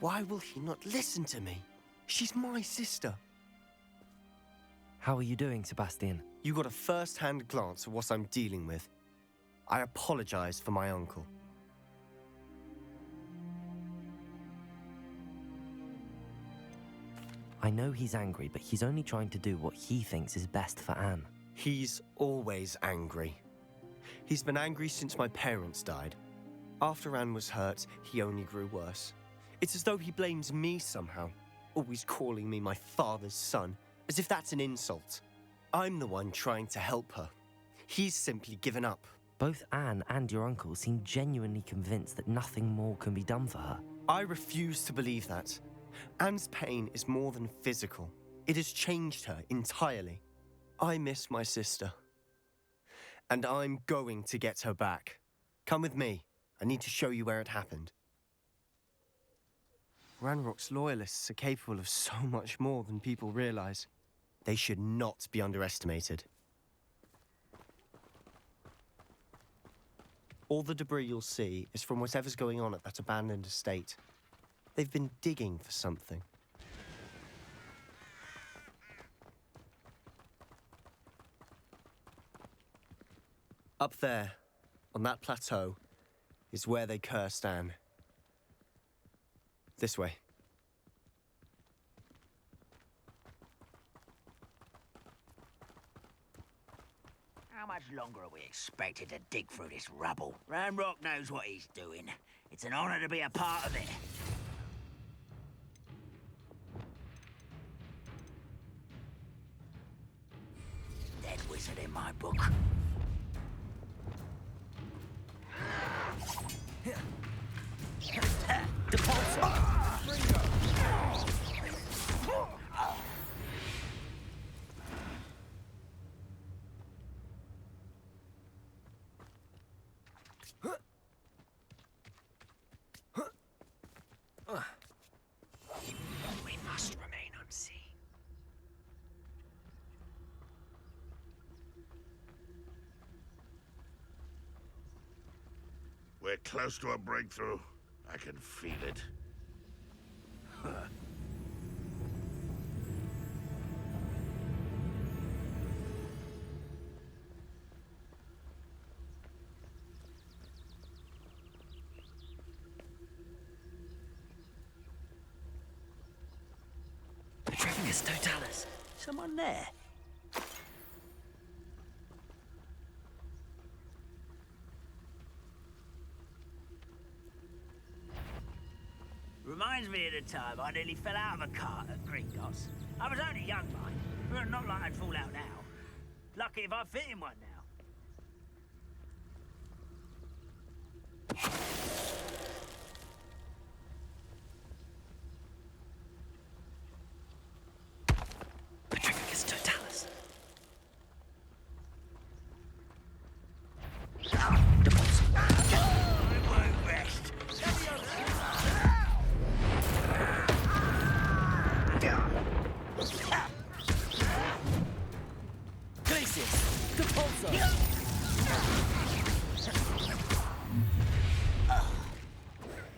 Why will he not listen to me? She's my sister. How are you doing, Sebastian? You got a first-hand glance at what I'm dealing with. I apologize for my uncle. I know he's angry, but he's only trying to do what he thinks is best for Anne. He's always angry. He's been angry since my parents died. After Anne was hurt, he only grew worse. It's as though he blames me somehow, always calling me my father's son, as if that's an insult. I'm the one trying to help her. He's simply given up. Both Anne and your uncle seem genuinely convinced that nothing more can be done for her. I refuse to believe that. Anne's pain is more than physical. It has changed her entirely. I miss my sister. And I'm going to get her back. Come with me. I need to show you where it happened. Ranrock's loyalists are capable of so much more than people realize. They should not be underestimated. All the debris you'll see is from whatever's going on at that abandoned estate. They've been digging for something. Up there, on that plateau, is where they cursed Anne. This way. How much longer are we expected to dig through this rubble? Ranrock knows what he's doing. It's an honor to be a part of it. Dead wizard in my book. We must remain unseen. We're close to a breakthrough. I can feel it. Petrificus totalis. Someone there? Reminds me of the time I nearly fell out of a cart at Gringotts. I was only young, mind. But not like I'd fall out now. Lucky if I fit in one now. Petrificus totalis.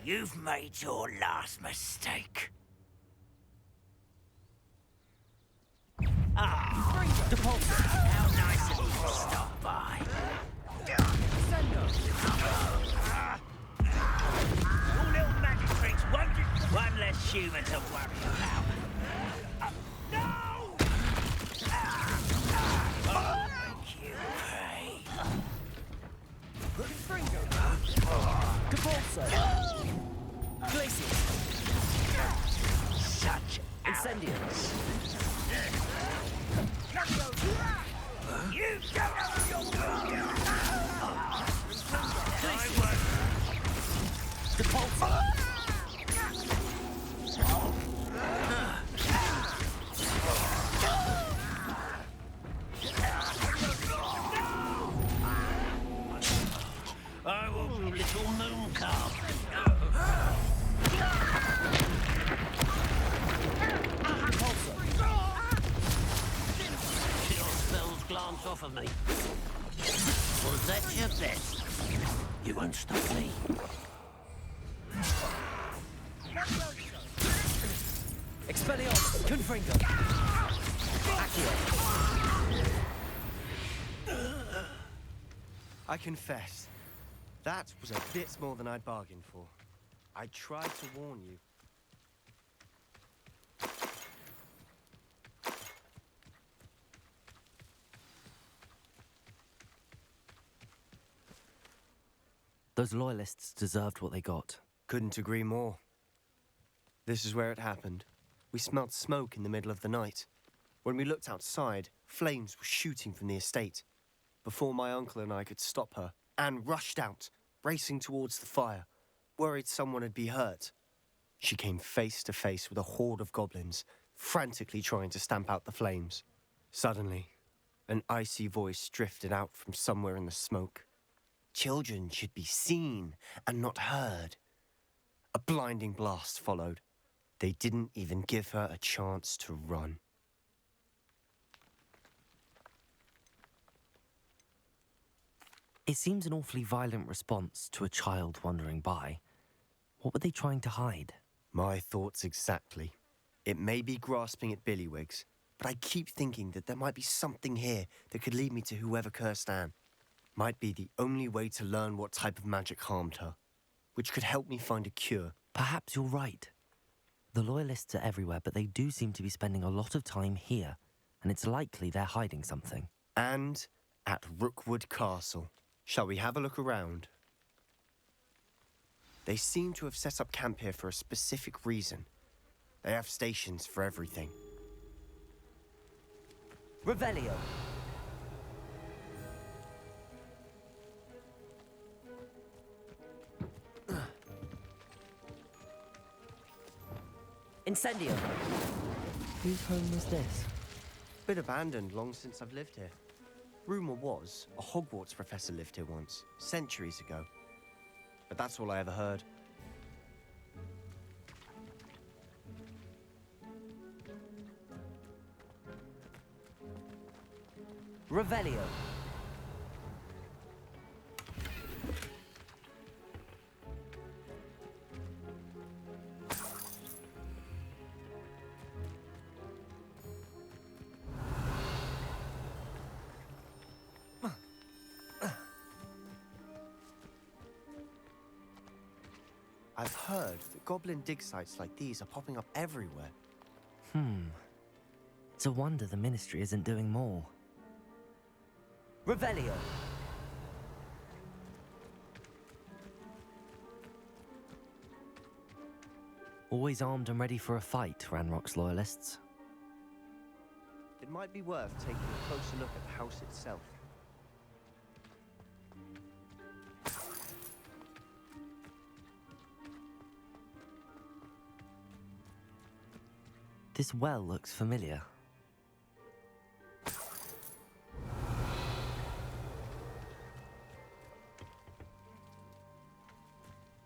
You've made your last mistake. How nice of you to stop by. All little magic tricks, one less human to worry about. No! Thank you, Such incendiaries. You don't know your I will little moon calf. Your spells glance off of me. Was that your best? You won't stop me. Expelliarmus! Confringo! Accio! I confess, that was a bit more than I'd bargained for. I tried to warn you. Those loyalists deserved what they got. Couldn't agree more. This is where it happened. We smelled smoke in the middle of the night. When we looked outside, flames were shooting from the estate. Before my uncle and I could stop her, Anne rushed out, racing towards the fire, worried someone would be hurt. She came face to face with a horde of goblins, frantically trying to stamp out the flames. Suddenly, an icy voice drifted out from somewhere in the smoke. Children should be seen and not heard. A blinding blast followed. They didn't even give her a chance to run. It seems an awfully violent response to a child wandering by. What were they trying to hide? My thoughts exactly. It may be grasping at billywhigs, but I keep thinking that there might be something here that could lead me to whoever cursed Anne. Might be the only way to learn what type of magic harmed her, which could help me find a cure. Perhaps you're right. The loyalists are everywhere, but they do seem to be spending a lot of time here, and it's likely they're hiding something. And at Rookwood Castle. Shall we have a look around? They seem to have set up camp here for a specific reason. They have stations for everything. Revelio! Incendio! Whose home was this? Been abandoned long since I've lived here. Rumour was a Hogwarts professor lived here once, centuries ago. But that's all I ever heard. Revelio! I've heard that goblin dig sites like these are popping up everywhere. It's a wonder the Ministry isn't doing more. Revelio! Always armed and ready for a fight, Ranrock's loyalists. It might be worth taking a closer look at the house itself. This well looks familiar.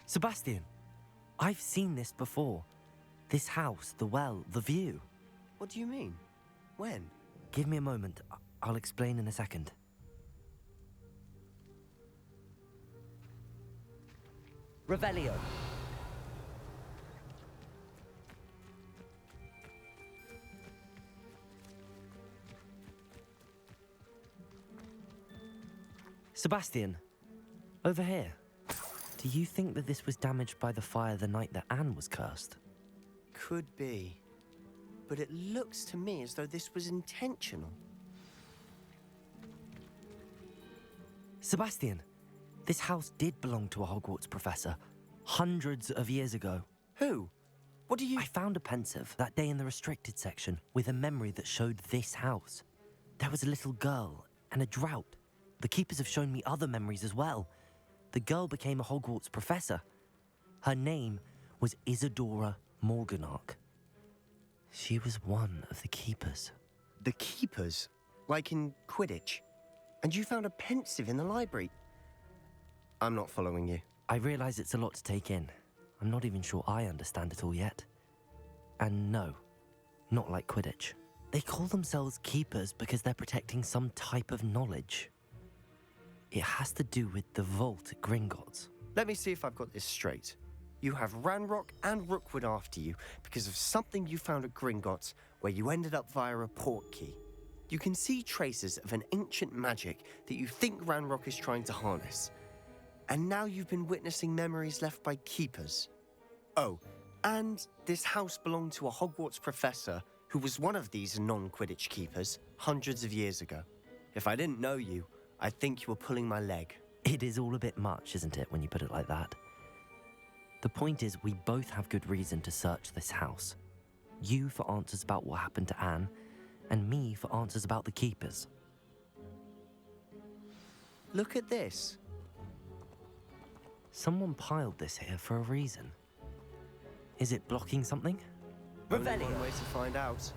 Sebastian, I've seen this before. This house, the well, the view. What do you mean? When? Give me a moment. I'll explain in a second. Revelio. Sebastian, over here. Do you think that this was damaged by the fire the night that Anne was cursed? Could be. But it looks to me as though this was intentional. Sebastian, this house did belong to a Hogwarts professor, hundreds of years ago. Who? What do you... I found a pensive that day in the restricted section with a memory that showed this house. There was a little girl and a drought. The keepers have shown me other memories as well. The girl became a Hogwarts professor. Her name was Isadora Morganach. She was one of the keepers. The keepers? Like in Quidditch? And you found a pensive in the library? I'm not following you. I realize it's a lot to take in. I'm not even sure I understand it all yet. And no, not like Quidditch. They call themselves keepers because they're protecting some type of knowledge. It has to do with the vault at Gringotts. Let me see if I've got this straight. You have Ranrock and Rookwood after you because of something you found at Gringotts, where you ended up via a port key. You can see traces of an ancient magic that you think Ranrock is trying to harness. And now you've been witnessing memories left by keepers. Oh, and this house belonged to a Hogwarts professor who was one of these non-Quidditch keepers hundreds of years ago. If I didn't know you, I'd think you were pulling my leg. It is all a bit much, isn't it, when you put it like that? The point is, we both have good reason to search this house. You for answers about what happened to Anne, and me for answers about the keepers. Look at this. Someone piled this here for a reason. Is it blocking something? Only one way to find out.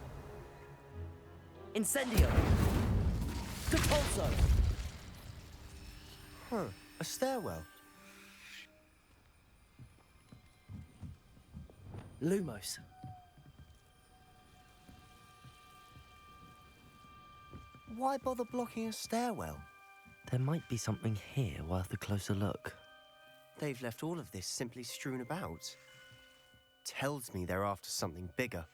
Incendio! Compulso! Huh, a stairwell. Lumos. Why bother blocking a stairwell? There might be something here worth a closer look. They've left all of this simply strewn about. Tells me they're after something bigger.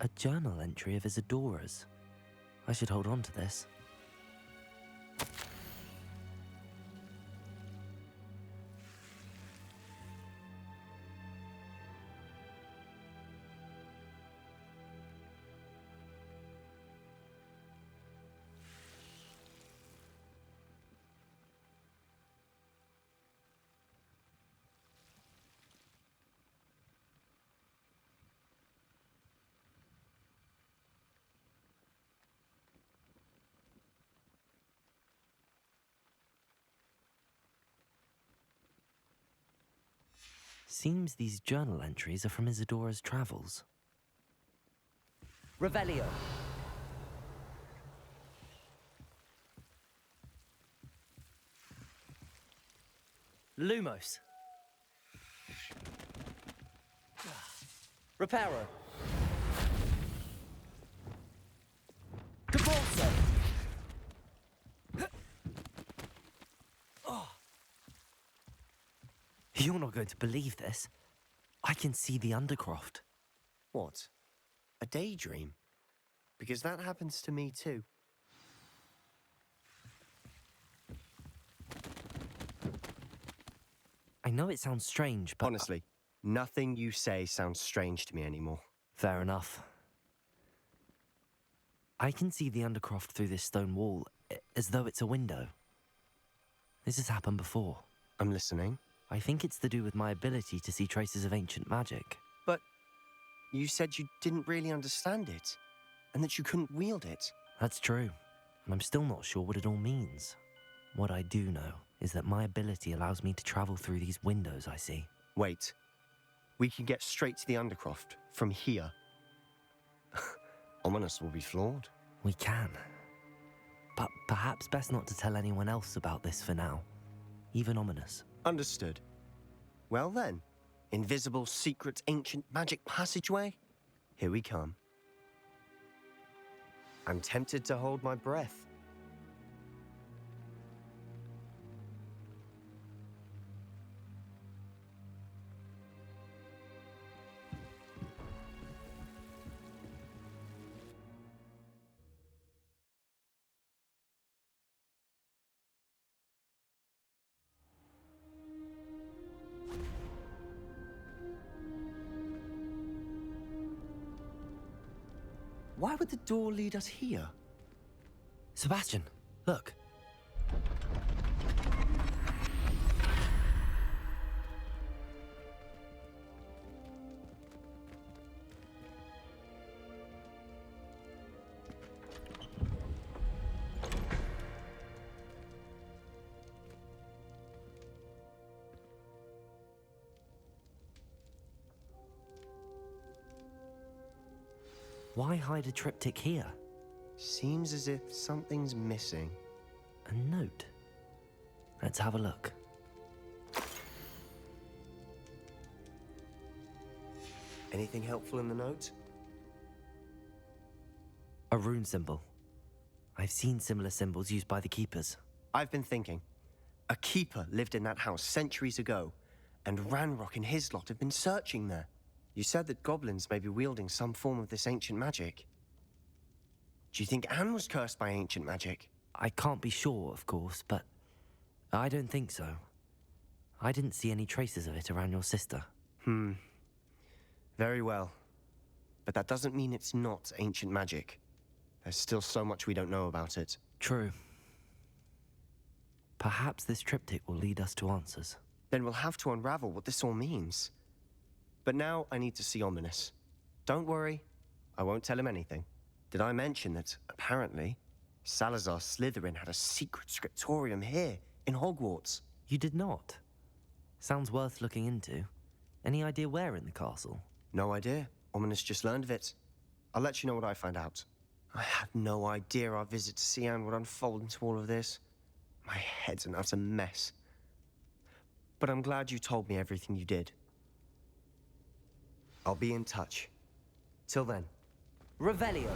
A journal entry of Isadora's. I should hold on to this. Seems these journal entries are from Isadora's travels. Revelio. Lumos. Reparo. Compulso. You're not going to believe this. I can see the Undercroft. What? A daydream? Because that happens to me too. I know it sounds strange, but... Honestly, nothing you say sounds strange to me anymore. Fair enough. I can see the Undercroft through this stone wall, as though it's a window. This has happened before. I'm listening. I think it's to do with my ability to see traces of ancient magic. But you said you didn't really understand it, and that you couldn't wield it. That's true, and I'm still not sure what it all means. What I do know is that my ability allows me to travel through these windows I see. Wait. We can get straight to the Undercroft from here. Ominous will be flawed. We can. But perhaps best not to tell anyone else about this for now. Even Ominous. Understood. Well then, invisible, secret, ancient magic passageway? Here we come. I'm tempted to hold my breath. Why would the door lead us here? Sebastian, look. Why hide a triptych here? Seems as if something's missing. A note. Let's have a look. Anything helpful in the note? A rune symbol. I've seen similar symbols used by the keepers. I've been thinking. A keeper lived in that house centuries ago, and Ranrock and his lot have been searching there. You said that goblins may be wielding some form of this ancient magic. Do you think Anne was cursed by ancient magic? I can't be sure, of course, but I don't think so. I didn't see any traces of it around your sister. Very well. But that doesn't mean it's not ancient magic. There's still so much we don't know about it. True. Perhaps this triptych will lead us to answers. Then we'll have to unravel what this all means. But now I need to see Ominous. Don't worry, I won't tell him anything. Did I mention that, apparently, Salazar Slytherin had a secret scriptorium here, in Hogwarts? You did not? Sounds worth looking into. Any idea where in the castle? No idea. Ominous just learned of it. I'll let you know what I find out. I had no idea our visit to see Anne would unfold into all of this. My head's an utter mess. But I'm glad you told me everything you did. I'll be in touch. Till then. Revelio.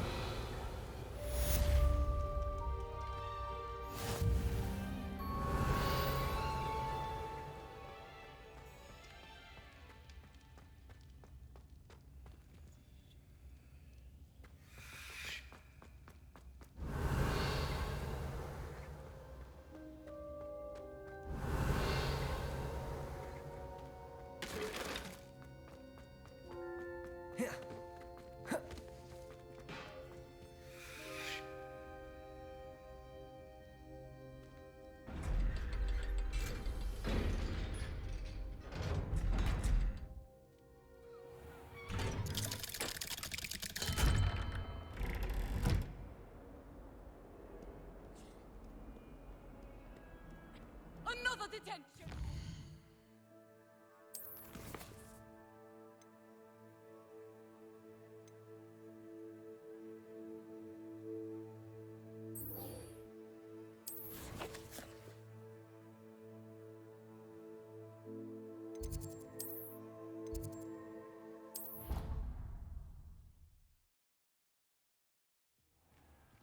Another detention!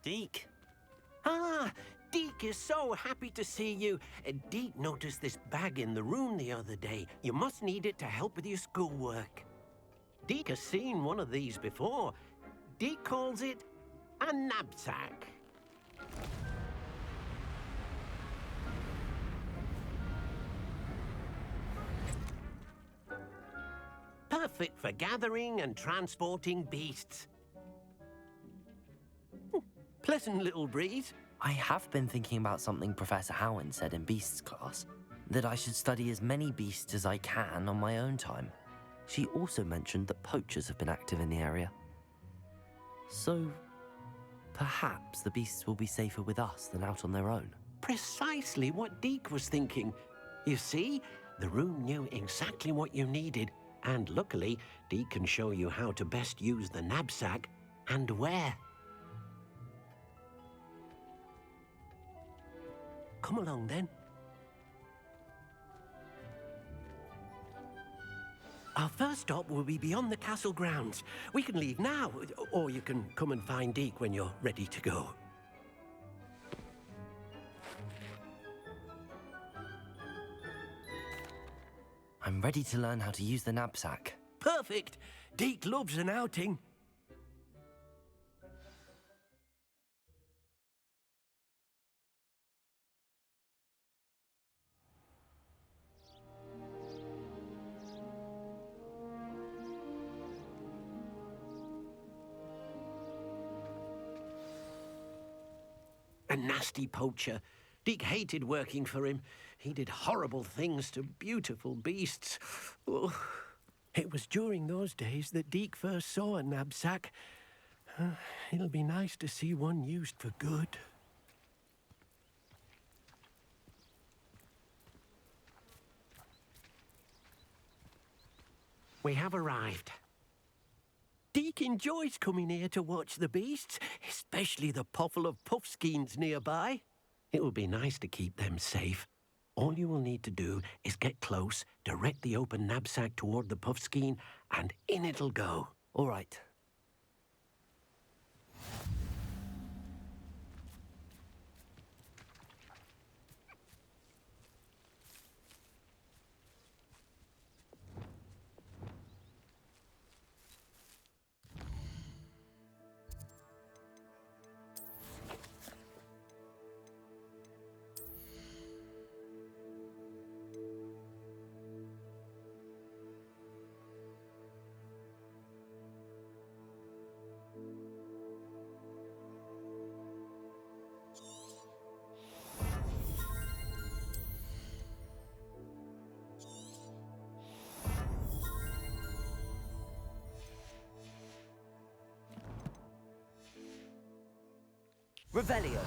Deke. Ah, Deke is so happy to see you. Deke noticed this bag in the room the other day. You must need it to help with your schoolwork. Deke has seen one of these before. Deke calls it a knapsack. Perfect for gathering and transporting beasts. Pleasant little breeze. I have been thinking about something Professor Howen said in Beasts class, that I should study as many beasts as I can on my own time. She also mentioned that poachers have been active in the area. So, perhaps the beasts will be safer with us than out on their own. Precisely what Deke was thinking. You see, the room knew exactly what you needed, and luckily, Deke can show you how to best use the knapsack and where. Come along, then. Our first stop will be beyond the castle grounds. We can leave now, or you can come and find Deke when you're ready to go. I'm ready to learn how to use the knapsack. Perfect! Deke loves an outing. A nasty poacher. Deke hated working for him. He did horrible things to beautiful beasts. Oh, it was during those days that Deke first saw a knapsack. It'll be nice to see one used for good. We have arrived. Deke enjoys coming here to watch the beasts, especially the potful of puffskeins nearby. It will be nice to keep them safe. All you will need to do is get close, direct the open knapsack toward the puffskein, and in it'll go. All right. Revelio.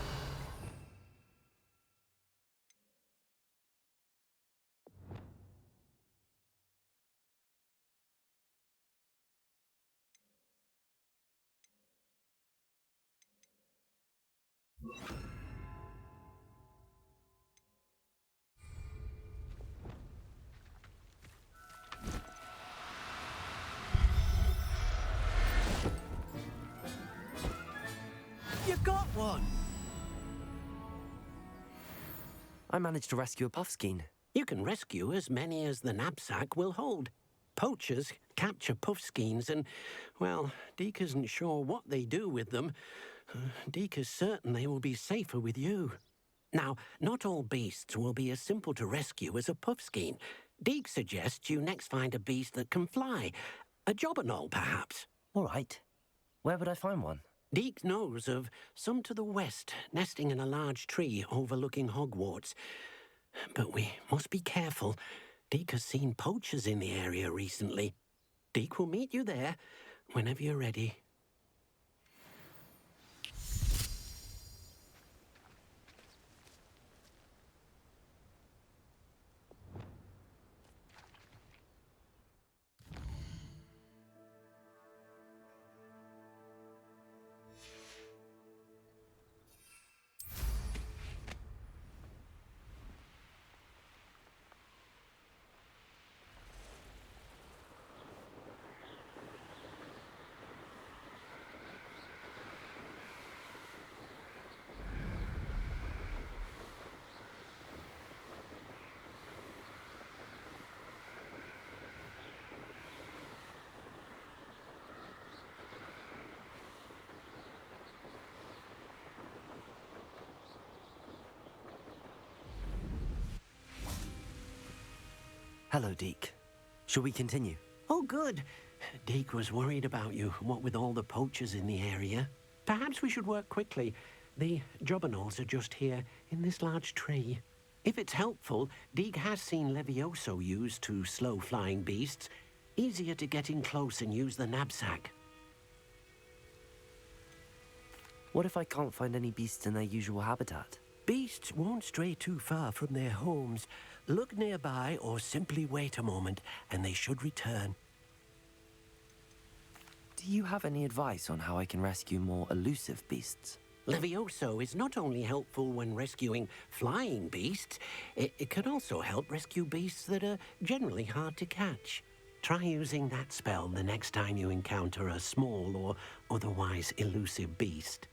You got one! I managed to rescue a puffskein. You can rescue as many as the knapsack will hold. Poachers capture puffskeins and, well, Deke isn't sure what they do with them. Deke is certain they will be safer with you. Now, not all beasts will be as simple to rescue as a puffskein. Deke suggests you next find a beast that can fly. A jobberknoll, perhaps. All right. Where would I find one? Deke knows of some to the west, nesting in a large tree overlooking Hogwarts. But we must be careful. Deke has seen poachers in the area recently. Deke will meet you there whenever you're ready. Hello, Deke. Shall we continue? Oh, good. Deke was worried about you, what with all the poachers in the area. Perhaps we should work quickly. The jobberknolls are just here, in this large tree. If it's helpful, Deke has seen Levioso used to slow flying beasts. Easier to get in close and use the knapsack. What if I can't find any beasts in their usual habitat? Beasts won't stray too far from their homes. Look nearby or simply wait a moment, and they should return. Do you have any advice on how I can rescue more elusive beasts? Levioso is not only helpful when rescuing flying beasts, it can also help rescue beasts that are generally hard to catch. Try using that spell the next time you encounter a small or otherwise elusive beast.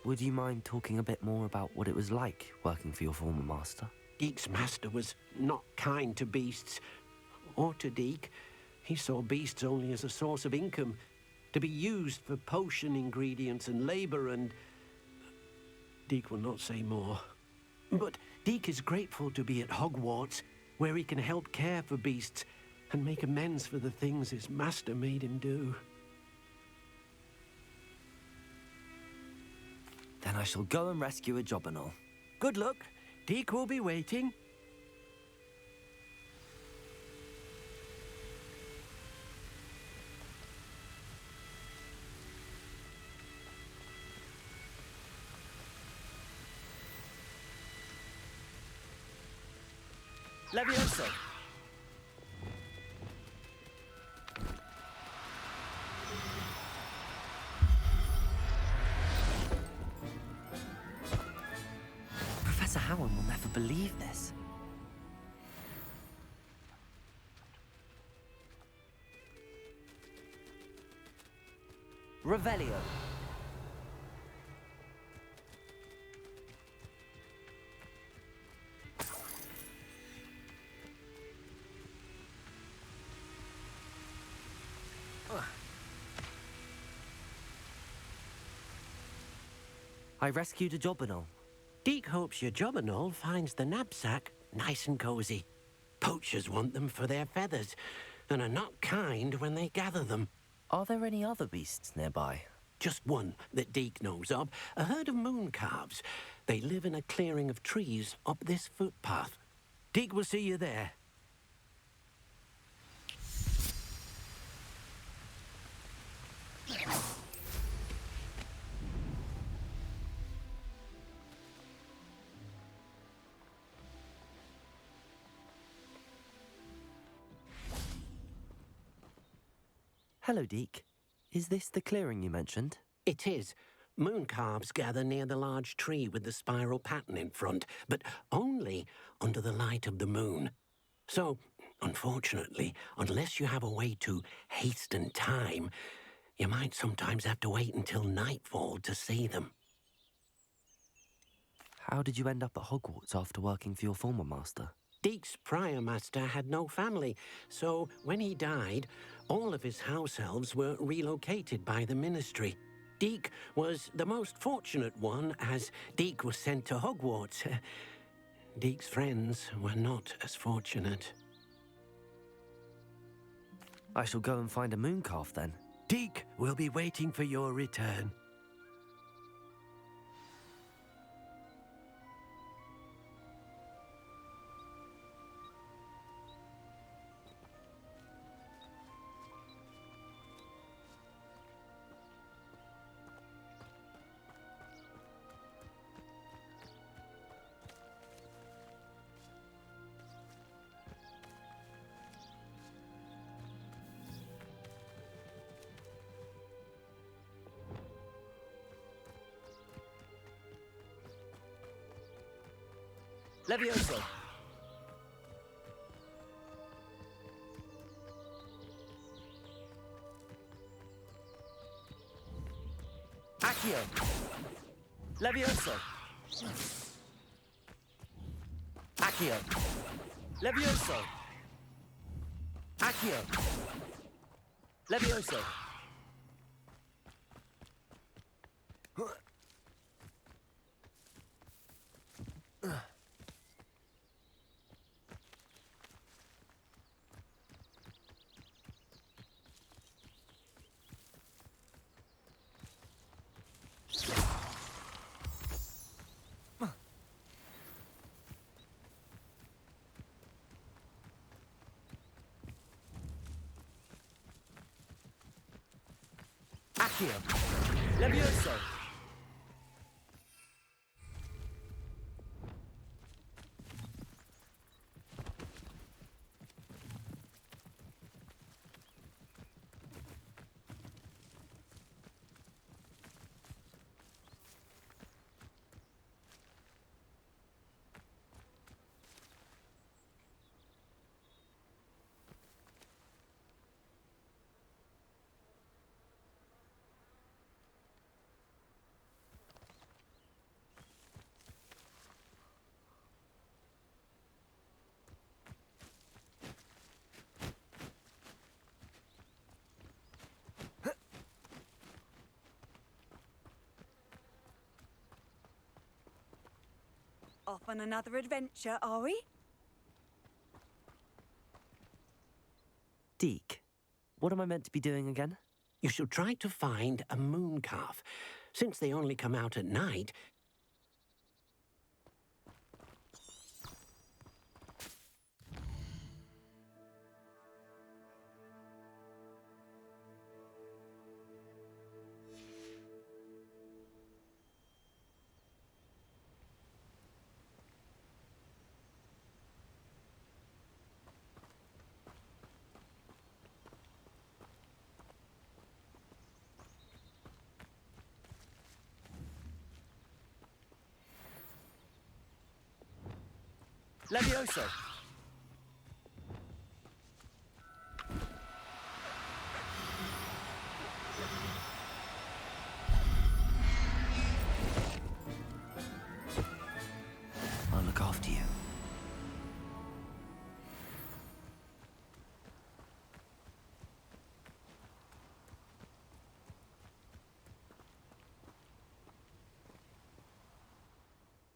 Would you mind talking a bit more about what it was like working for your former master? Deke's master was not kind to beasts, or to Deke. He saw beasts only as a source of income, to be used for potion ingredients and labor, and Deke will not say more. But Deke is grateful to be at Hogwarts, where he can help care for beasts and make amends for the things his master made him do. Then I shall go and rescue a jobberknoll. Good luck. Deke will be waiting. Levioso! believe this. Revelio. I rescued a Jobberknoll. Deke hopes your Jobberknoll finds the knapsack nice and cozy. Poachers want them for their feathers, and are not kind when they gather them. Are there any other beasts nearby? Just one that Deke knows of, a herd of moon calves. They live in a clearing of trees up this footpath. Deke will see you there. Hello, Deke. Is this the clearing you mentioned? It is. Moon calves gather near the large tree with the spiral pattern in front, but only under the light of the moon. So, unfortunately, unless you have a way to hasten time, you might sometimes have to wait until nightfall to see them. How did you end up at Hogwarts after working for your former master? Deke's prior master had no family, so when he died, all of his house elves were relocated by the ministry. Deke was the most fortunate one, as Deke was sent to Hogwarts. Deke's friends were not as fortunate. I shall go and find a moon calf then. Deke will be waiting for your return. Levioso. Accio. Levioso. Accio. Levioso. Accio. Levioso. Accio. Levioso. Off on another adventure, are we? Deke, what am I meant to be doing again? You should try to find a moon calf. Since they only come out at night, Levioso! I'll look after you.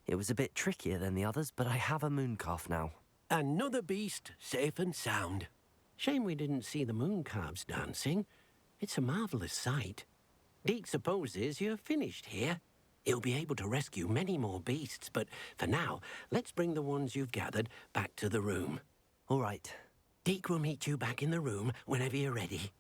It was a bit trickier than the others, but I have a mooncalf now. Another beast, safe and sound. Shame we didn't see the mooncalves dancing. It's a marvellous sight. Deke supposes you're finished here. He'll be able to rescue many more beasts, but for now, let's bring the ones you've gathered back to the room. All right. Deke will meet you back in the room whenever you're ready.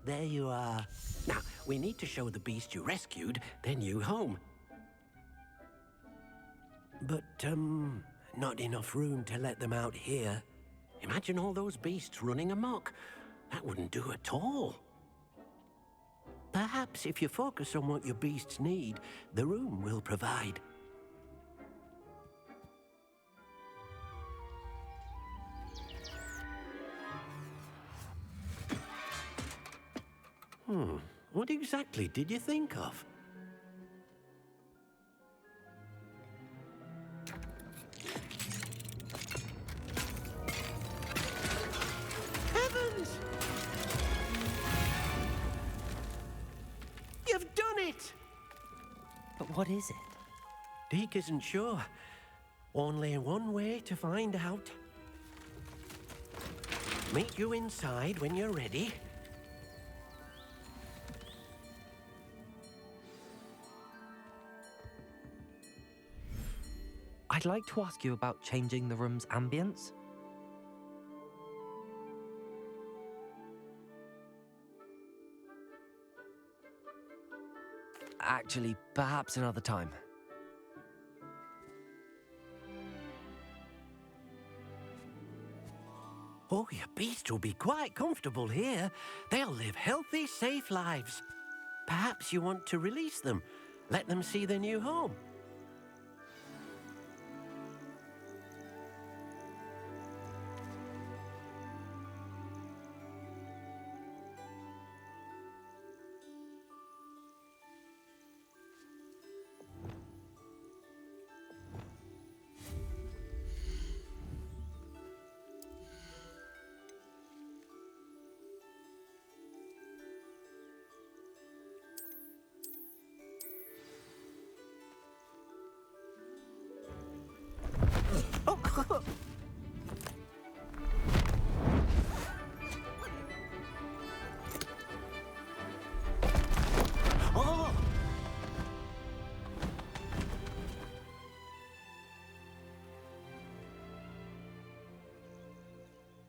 There you are. Now, we need to show the beast you rescued their new home. But, not enough room to let them out here. Imagine all those beasts running amok. That wouldn't do at all. Perhaps if you focus on what your beasts need, the room will provide. What exactly did you think of? Heavens! You've done it! But what is it? Deke isn't sure. Only one way to find out. Meet you inside when you're ready. I'd like to ask you about changing the room's ambience. Actually, perhaps another time. Oh, your beasts will be quite comfortable here. They'll live healthy, safe lives. Perhaps you want to release them, let them see their new home.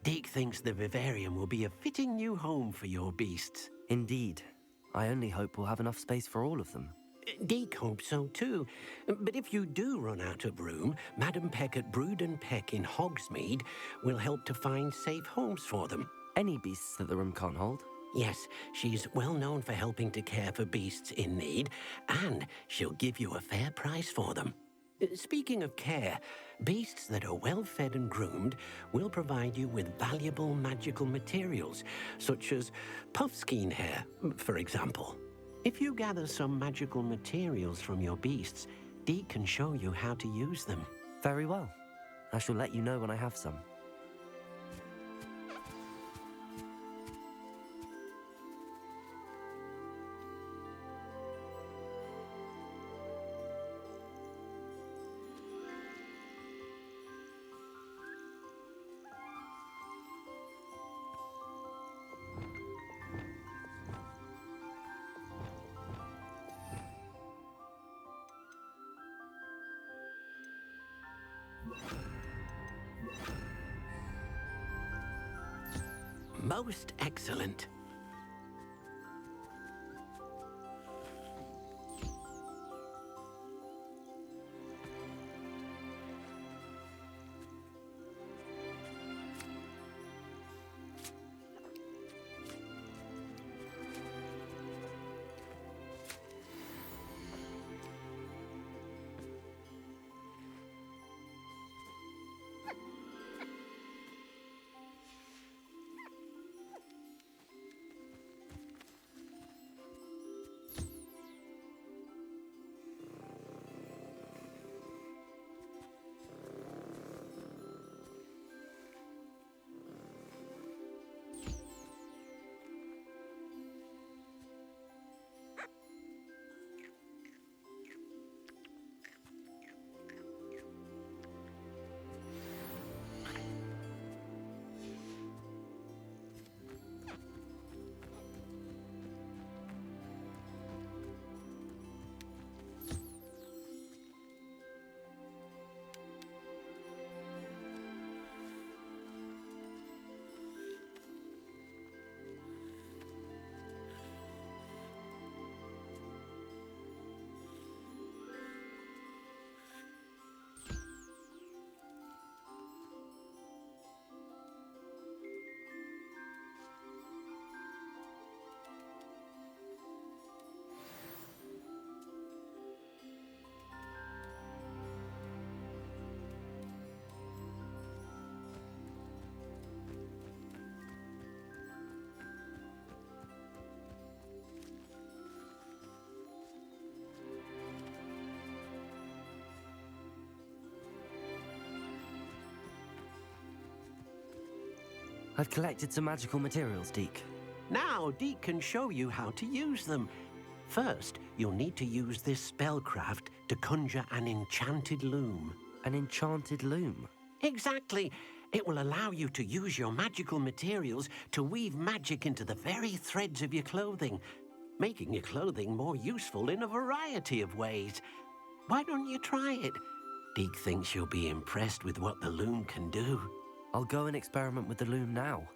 Deke thinks the vivarium will be a fitting new home for your beasts. Indeed. I only hope we'll have enough space for all of them. Deke hopes so too. But if you do run out of room, Madam Peck at Brood and Peck in Hogsmeade will help to find safe homes for them. Any beasts that the room can't hold? Yes, she's well known for helping to care for beasts in need, and she'll give you a fair price for them. Speaking of care, beasts that are well fed and groomed will provide you with valuable magical materials, such as puffskein hair, for example. If you gather some magical materials from your beasts, Deke can show you how to use them. Very well. I shall let you know when I have some. Most excellent. I've collected some magical materials, Deke. Now, Deke can show you how to use them. First, you'll need to use this spellcraft to conjure an enchanted loom. An enchanted loom? Exactly. It will allow you to use your magical materials to weave magic into the very threads of your clothing, making your clothing more useful in a variety of ways. Why don't you try it? Deke thinks you'll be impressed with what the loom can do. I'll go and experiment with the loom now.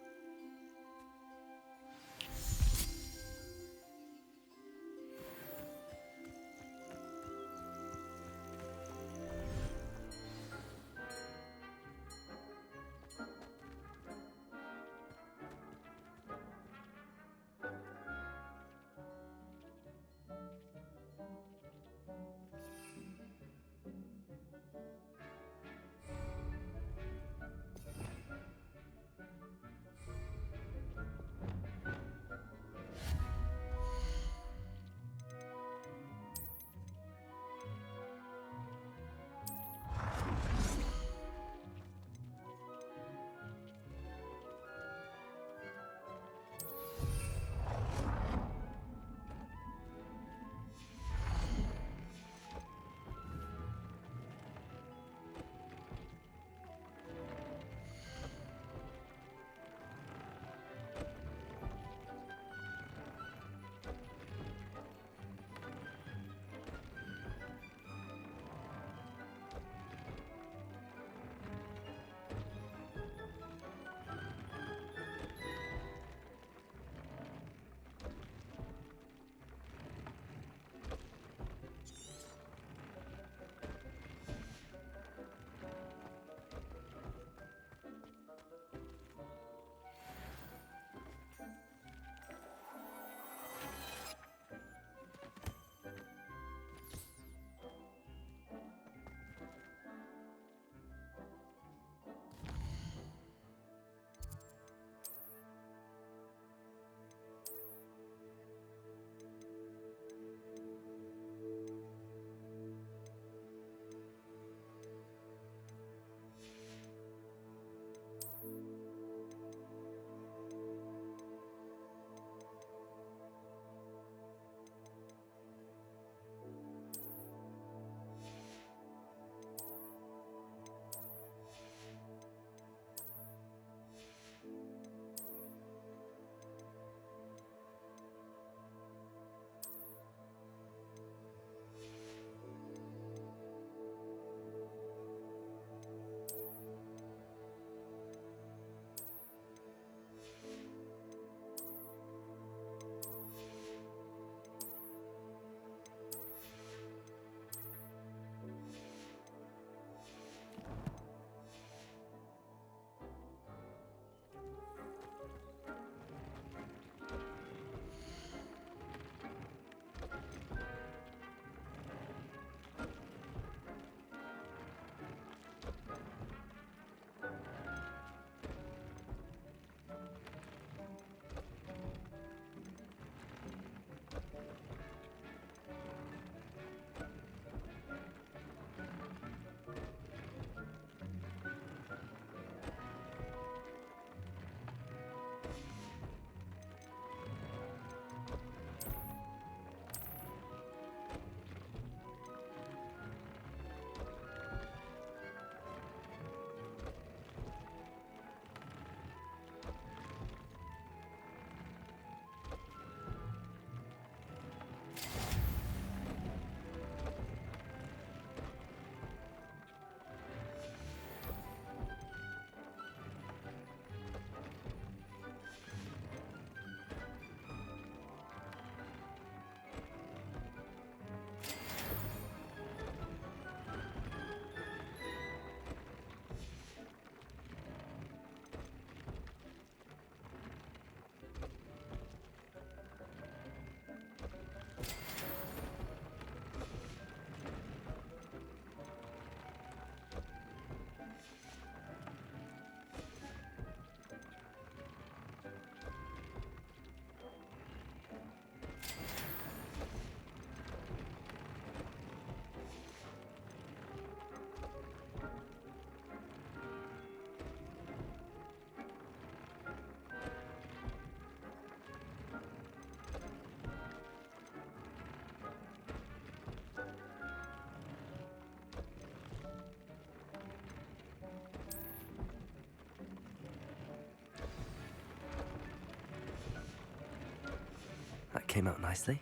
came out nicely.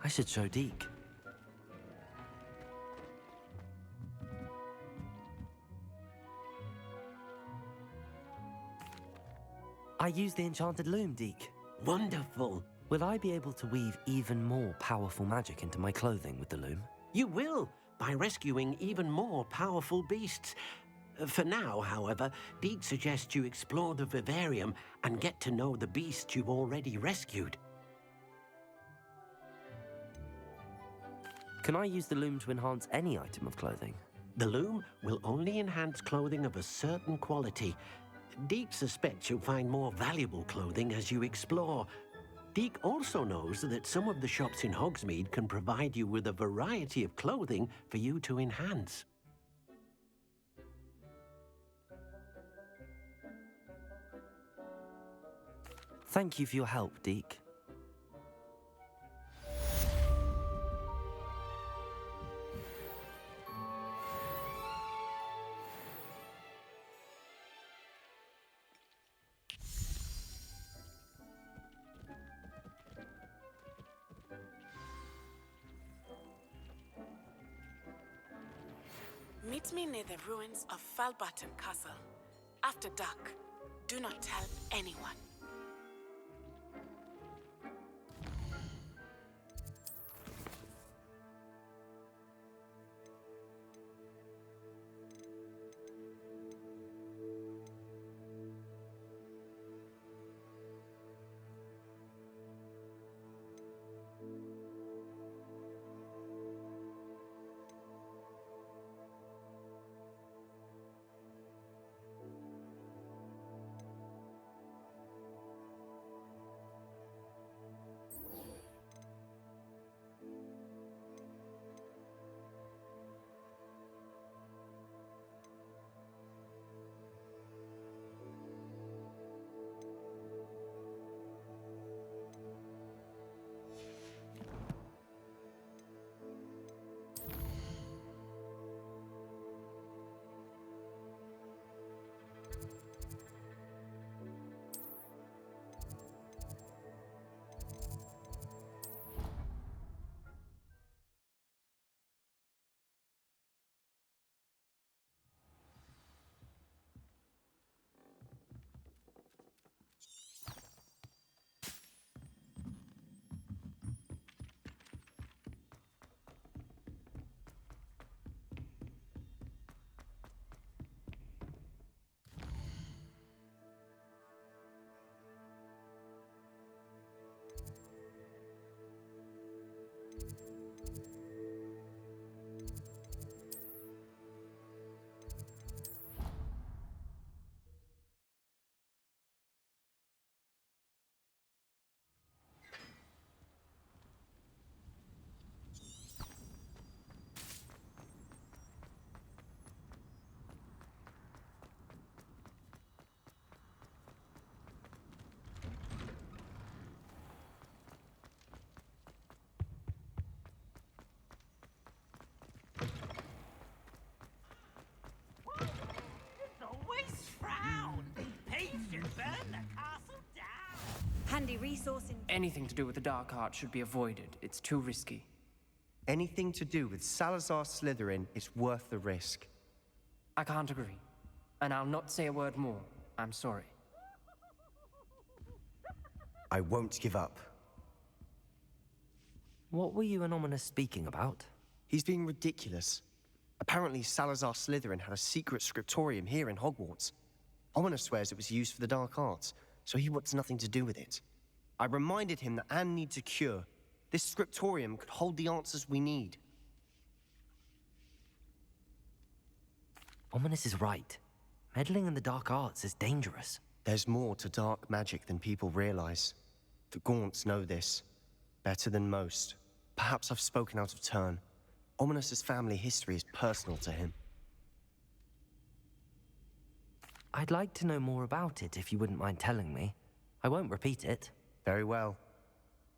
I should show Deke. I used the enchanted loom, Deke. Wonderful. Will I be able to weave even more powerful magic into my clothing with the loom? You will, by rescuing even more powerful beasts. For now, however, Deke suggests you explore the vivarium and get to know the beasts you've already rescued. Can I use the loom to enhance any item of clothing? The loom will only enhance clothing of a certain quality. Deke suspects you'll find more valuable clothing as you explore. Deke also knows that some of the shops in Hogsmeade can provide you with a variety of clothing for you to enhance. Thank you for your help, Deke. Meet me near the ruins of Falbottom Castle. After dark. Do not tell anyone. Handy resource in... Anything to do with the dark arts should be avoided. It's too risky. Anything to do with Salazar Slytherin is worth the risk. I can't agree. And I'll not say a word more. I'm sorry. I won't give up. What were you and Ominous speaking about? He's being ridiculous. Apparently Salazar Slytherin had a secret scriptorium here in Hogwarts. Ominous swears it was used for the dark arts, so he wants nothing to do with it. I reminded him that Anne needs a cure. This scriptorium could hold the answers we need. Ominous is right. Meddling in the dark arts is dangerous. There's more to dark magic than people realize. The Gaunts know this. Better than most. Perhaps I've spoken out of turn. Ominous's family history is personal to him. I'd like to know more about it if you wouldn't mind telling me. I won't repeat it. Very well.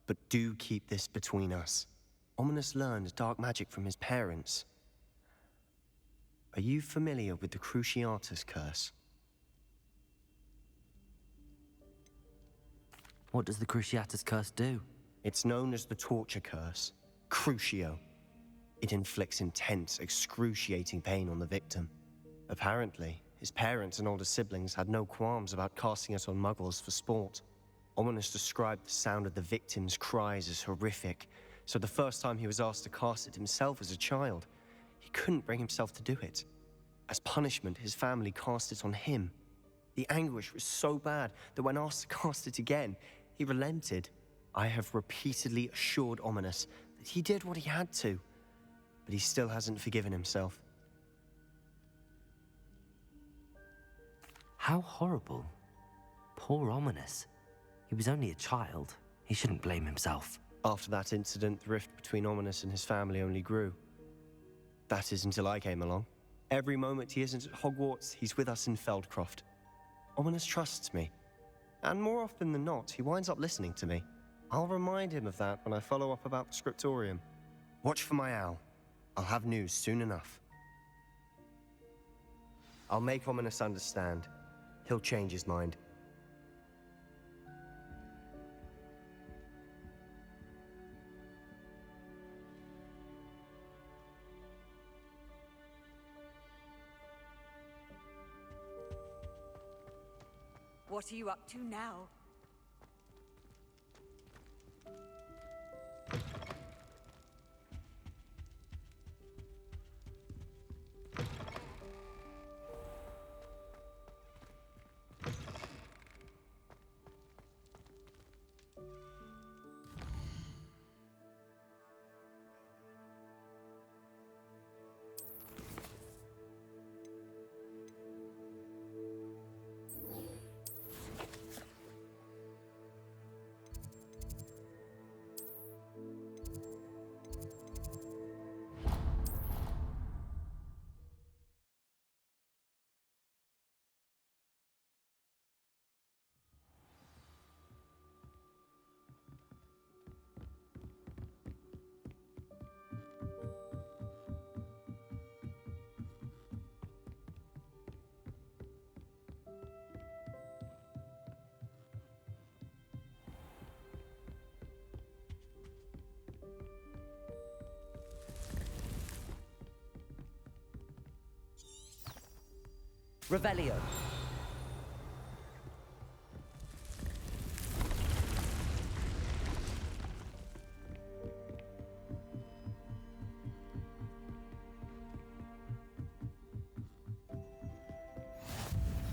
But do keep this between us. Ominous learned dark magic from his parents. Are you familiar with the Cruciatus curse? What does the Cruciatus curse do? It's known as the torture curse, Crucio. It inflicts intense, excruciating pain on the victim. Apparently, his parents and older siblings had no qualms about casting it on muggles for sport. Ominous described the sound of the victim's cries as horrific, so the first time he was asked to cast it himself as a child, he couldn't bring himself to do it. As punishment, his family cast it on him. The anguish was so bad that when asked to cast it again, he relented. I have repeatedly assured Ominous that he did what he had to, but he still hasn't forgiven himself. How horrible. Poor Ominous. He was only a child. He shouldn't blame himself. After that incident, the rift between Ominous and his family only grew. That is until I came along. Every moment he isn't at Hogwarts, he's with us in Feldcroft. Ominous trusts me. And more often than not, he winds up listening to me. I'll remind him of that when I follow up about the scriptorium. Watch for my owl. I'll have news soon enough. I'll make Ominous understand. He'll change his mind. What are you up to now? Revelio.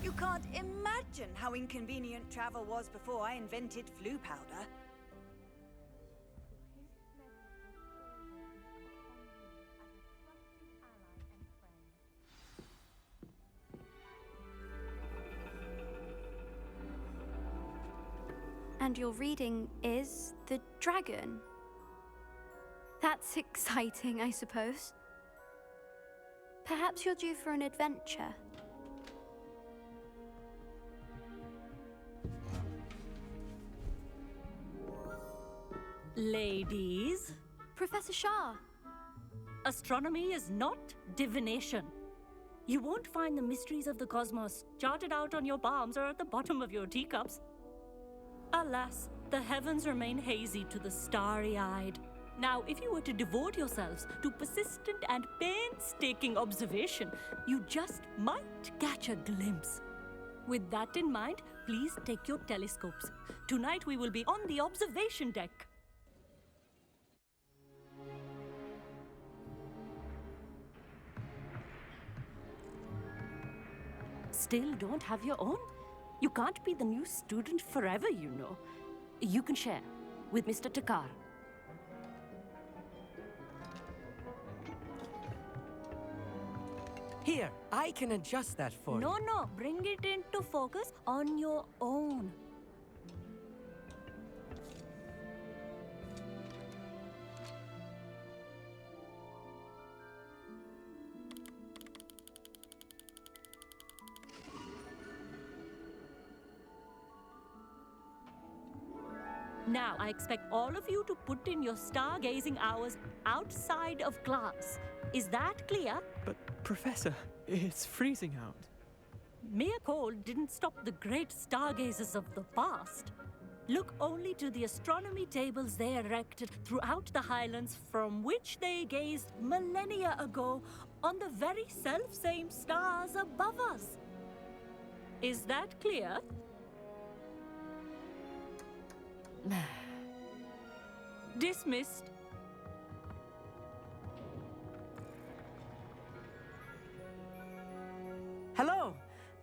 You can't imagine how inconvenient travel was before I invented flu powder. And your reading is The Dragon. That's exciting, I suppose. Perhaps you're due for an adventure. Ladies, Professor Shah. astronomy is not divination. You won't find the mysteries of the cosmos charted out on your palms or at the bottom of your teacups. Alas, the heavens remain hazy to the starry-eyed. Now, if you were to devote yourselves to persistent and painstaking observation, you just might catch a glimpse. With that in mind, please take your telescopes. Tonight we will be on the observation deck. Still don't have your own? You can't be the new student forever, you know. You can share with Mr. Takar. Here, I can adjust that for you. No, bring it into focus on your own. Now, I expect all of you to put in your stargazing hours outside of class. Is that clear? But, Professor, it's freezing out. Mere cold didn't stop the great stargazers of the past. look only to the astronomy tables they erected throughout the Highlands, from which they gazed millennia ago on the very self-same stars above us. Is that clear? Dismissed. Hello.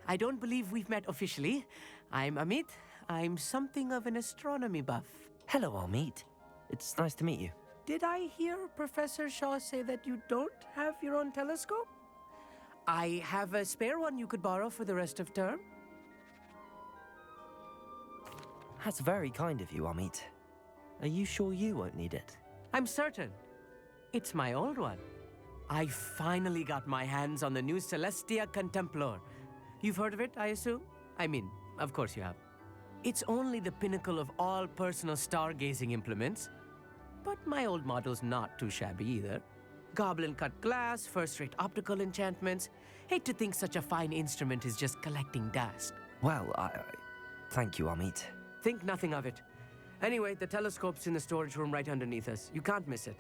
I don't believe we've met officially. I'm Amit. I'm something of an astronomy buff. Hello, Amit. It's nice to meet you. Did I hear Professor Shaw say that you don't have your own telescope? I have a spare one you could borrow for the rest of term. That's very kind of you, Amit. Are you sure you won't need it? I'm certain. It's my old one. I finally got my hands on the new Celestia Contemplor. You've heard of it, I assume? I mean, of course you have. It's only the pinnacle of all personal stargazing implements. But my old model's not too shabby either. Goblin-cut glass, first-rate optical enchantments. Hate to think such a fine instrument is just collecting dust. Well, thank you, Amit. Think nothing of it. Anyway, the telescope's in the storage room right underneath us. You can't miss it.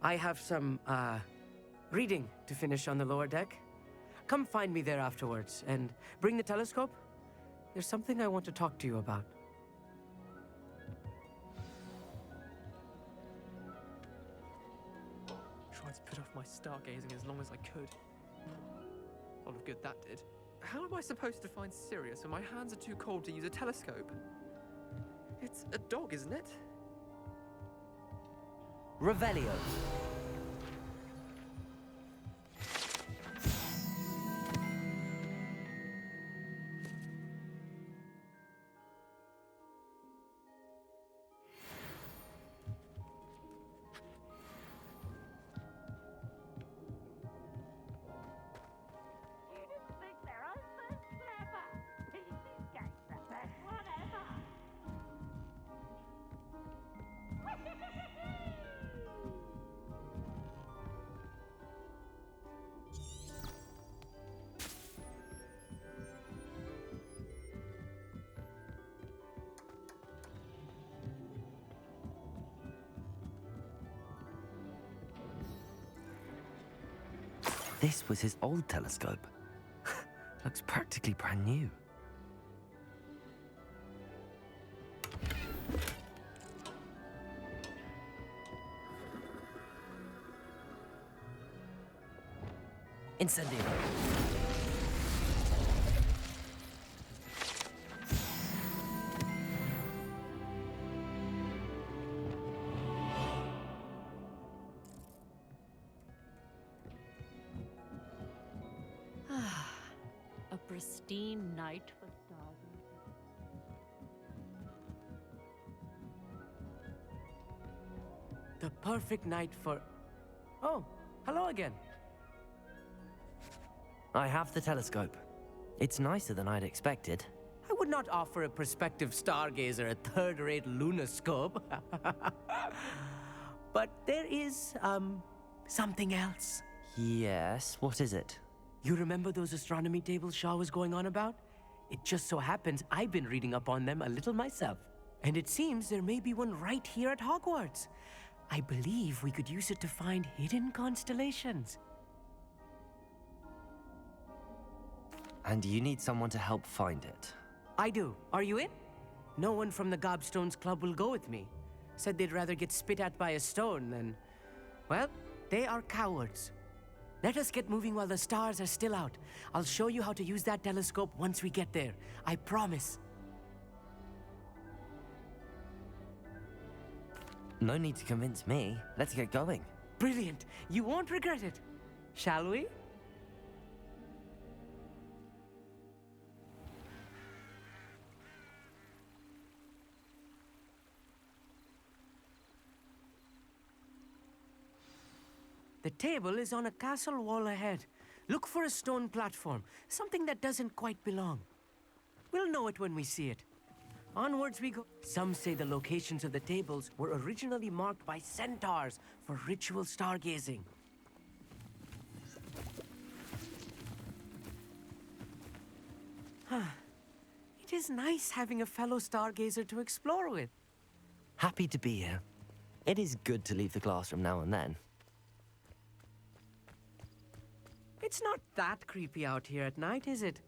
I have some, reading to finish on the lower deck. Come find me there afterwards, and bring the telescope. There's something I want to talk to you about. Tried to put off my stargazing as long as I could. A lot of good that did. How am I supposed to find Sirius when my hands are too cold to use a telescope? It's a dog, isn't it? Revelio. This was his old telescope. Looks practically brand new. Incendio. A pristine night for stargazing. The perfect night for... Oh, hello again. I have the telescope. It's nicer than I'd expected. I would not offer a prospective stargazer a third-rate lunoscope. But there is, something else. Yes, what is it? You remember those astronomy tables Shaw was going on about? It just so happens I've been reading up on them a little myself. And it seems there may be one right here at Hogwarts. I believe we could use it to find hidden constellations. And you need someone to help find it. I do. Are you in? No one from the Gobstones Club will go with me. Said they'd rather get spit at by a stone than... Well, they are cowards. Let us get moving while the stars are still out. I'll show you how to use that telescope once we get there. I promise. No need to convince me. Let's get going. Brilliant. You won't regret it. Shall we? The table is on a castle wall ahead. Look for a stone platform, something that doesn't quite belong. We'll know it when we see it. Onwards we go. Some say the locations of the tables were originally marked by centaurs for ritual stargazing. It is nice having a fellow stargazer to explore with. Happy to be here. It is good to leave the classroom now and then. It's not that creepy out here at night, is it?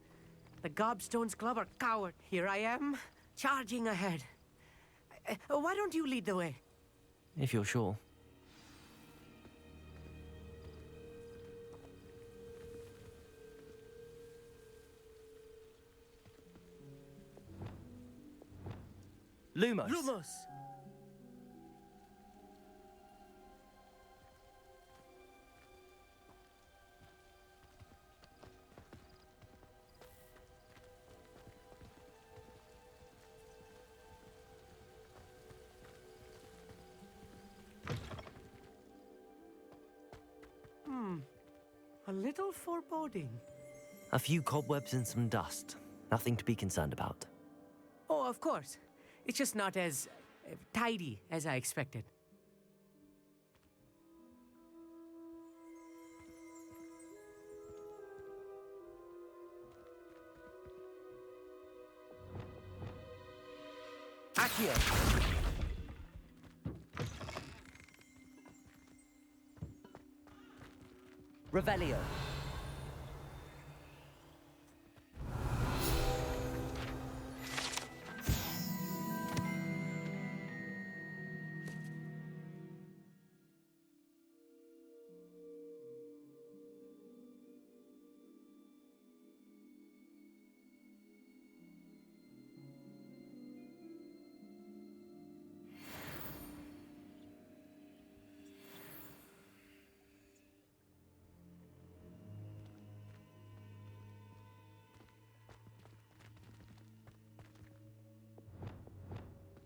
The Gobstones Club are coward. Here I am, charging ahead. Why don't you lead the way? If you're sure. Lumos. Lumos! A little foreboding. A few cobwebs and some dust. Nothing to be concerned about. Oh, of course. It's just not as tidy as I expected. Accio! Revelio.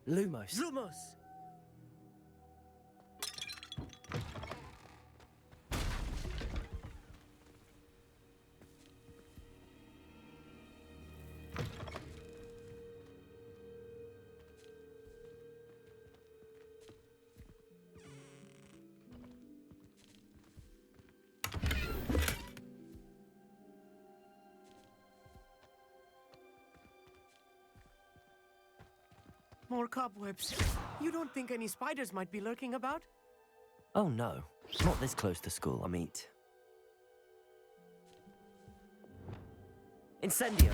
Lumos. Lumos! More cobwebs. You don't think any spiders might be lurking about? Oh no, not this close to school, I meet. Incendio!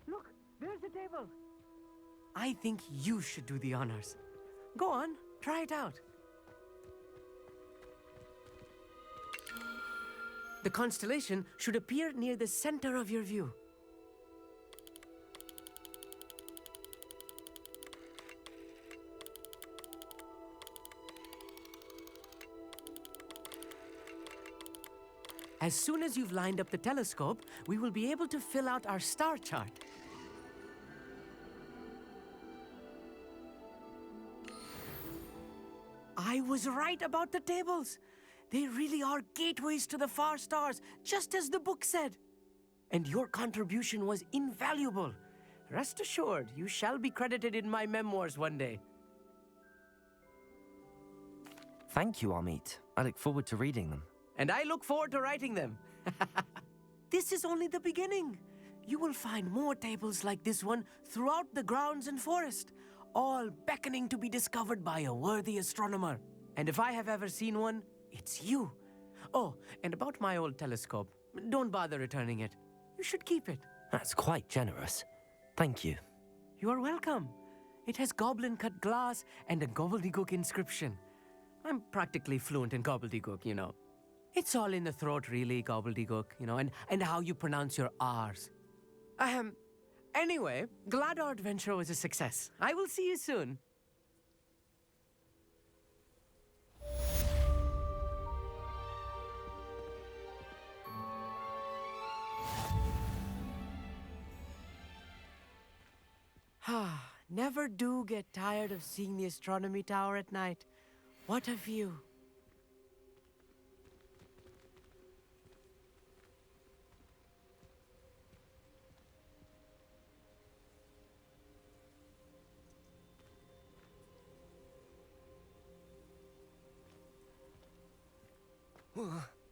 Look, there's the table. I think you should do the honors. Go on, try it out. The constellation should appear near the center of your view. As soon as you've lined up the telescope, we will be able to fill out our star chart. I was right about the tables. They really are gateways to the far stars, just as the book said. And your contribution was invaluable. Rest assured, you shall be credited in my memoirs one day. Thank you, Amit. I look forward to reading them. And I look forward to writing them. This is only the beginning. You will find more tables like this one throughout the grounds and forest, all beckoning to be discovered by a worthy astronomer. And if I have ever seen one, it's you. Oh, and about my old telescope, don't bother returning it. You should keep it. That's quite generous. Thank you. You are welcome. It has goblin-cut glass and a gobbledygook inscription. I'm practically fluent in gobbledygook, you know. It's all in the throat, really, gobbledygook, you know, and how you pronounce your R's. Anyway, glad our adventure was a success. I will see you soon. Never do get tired of seeing the astronomy tower at night. What a view. Ugh.